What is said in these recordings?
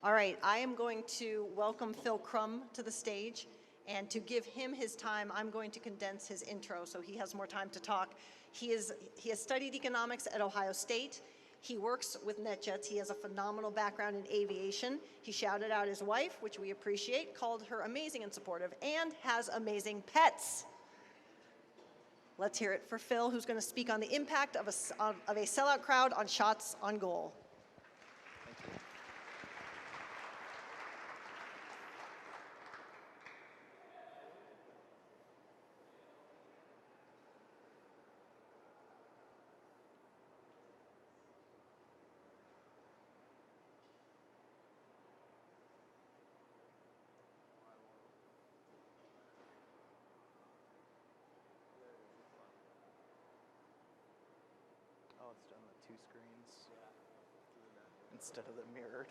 All right, I am going to welcome Phil Krumm to the stage. And to give him his time, I'm going to condense his intro so he has more time to talk. He has studied economics at Ohio State. He works with NetJets. He has a phenomenal background in aviation. He shouted out his wife, which we appreciate, called her amazing and supportive, and has amazing pets. Let's hear it for Phil, who's going to speak on the impact of a sellout crowd on shots on goal. Oh, it's done the 2 screens instead of the mirrored.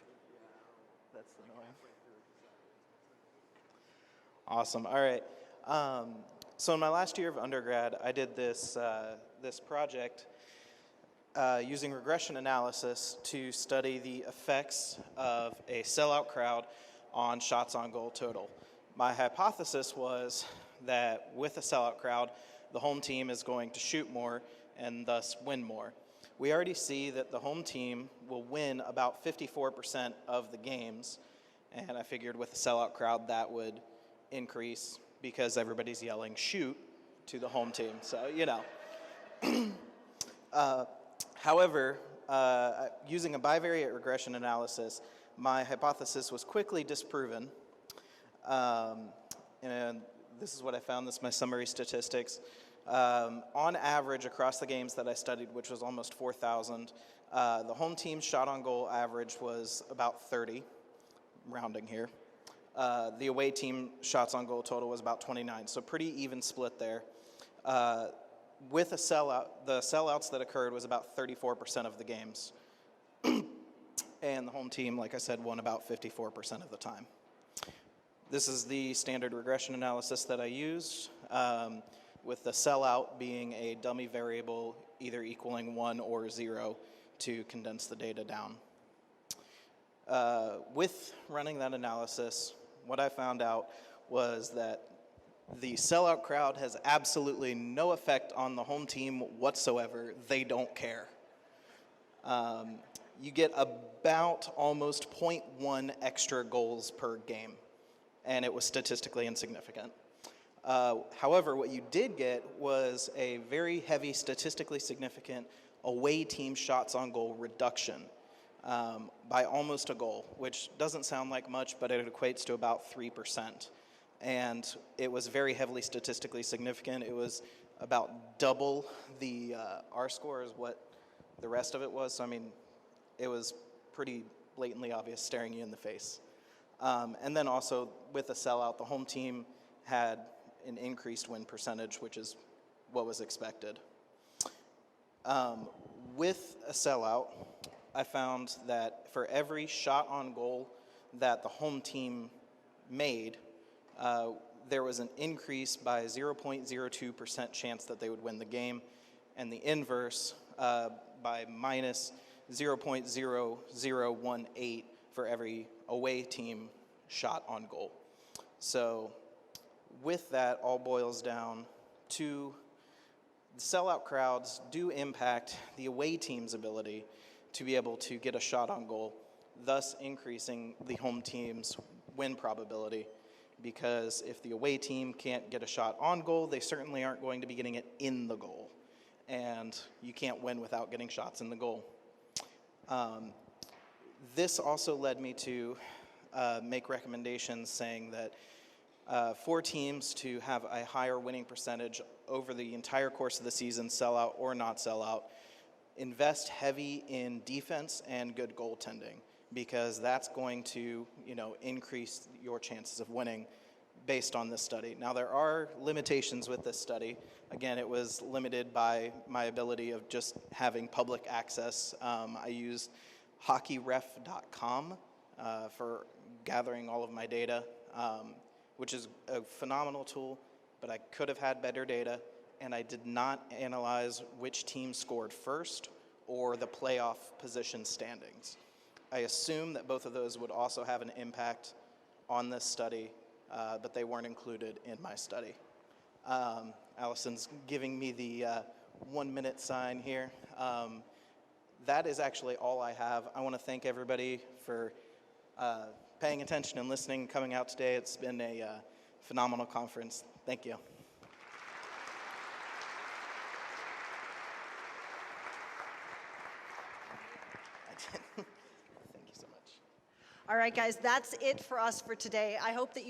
That's annoying. Awesome. All right. So in my last year of undergrad, I did this project using regression analysis to study the effects of a sellout crowd on shots on goal total. My hypothesis was that with a sellout crowd, the home team is going to shoot more and thus win more. We already see that the home team will win about 54% of the games, and I figured with a sellout crowd that would increase because everybody's yelling shoot to the home team, so you know. However, using a bivariate regression analysis, my hypothesis was quickly disproven, and this is what I found. This is my summary statistics. On average, across the games that I studied, which was almost 4,000, the home team's shot on goal average was about 30, rounding here. The away team shots on goal total was about 29, so pretty even split there. With a sellout, the sellouts that occurred was about 34% of the games. And the home team, like I said, won about 54% of the time. This is the standard regression analysis that I used, with the sellout being a dummy variable either equaling 1 or 0 to condense the data down. With running that analysis, what I found out was that the sellout crowd has absolutely no effect on the home team whatsoever. They don't care. You get about almost 0.1 extra goals per game, and it was statistically insignificant. However, what you did get was a very heavy, statistically significant away team shots on goal reduction by almost a goal, which doesn't sound like much, but it equates to about 3%. And it was very heavily statistically significant. It was about double the R-score is what the rest of it was. So, I mean, it was pretty blatantly obvious, staring you in the face. And then also with the sellout, the home team had an increased win percentage, which is what was expected. With a sellout, I found that for every shot on goal that the home team made, there was an increase by 0.02% chance that they would win the game, and the inverse by minus 0.0018 for every away team shot on goal. So with that, all boils down to the sellout crowds do impact the away team's ability to be able to get a shot on goal, thus increasing the home team's win probability. Because if the away team can't get a shot on goal, they certainly aren't going to be getting it in the goal. And you can't win without getting shots in the goal. This also led me to make recommendations saying that for teams to have a higher winning percentage over the entire course of the season, sellout or not sellout, invest heavy in defense and good goaltending, because that's going to, increase your chances of winning based on this study. Now, there are limitations with this study. Again, it was limited by my ability of just having public access. I used hockeyref.com for gathering all of my data, which is a phenomenal tool, but I could have had better data, and I did not analyze which team scored first or the playoff position standings. I assume that both of those would also have an impact on this study, but they weren't included in my study. Allison's giving me the 1 minute sign here. That is actually all I have. I want to thank everybody for paying attention and listening, coming out today. It's been a phenomenal conference. Thank you. Thank you so much. All right, guys, that's it for us for today. I hope that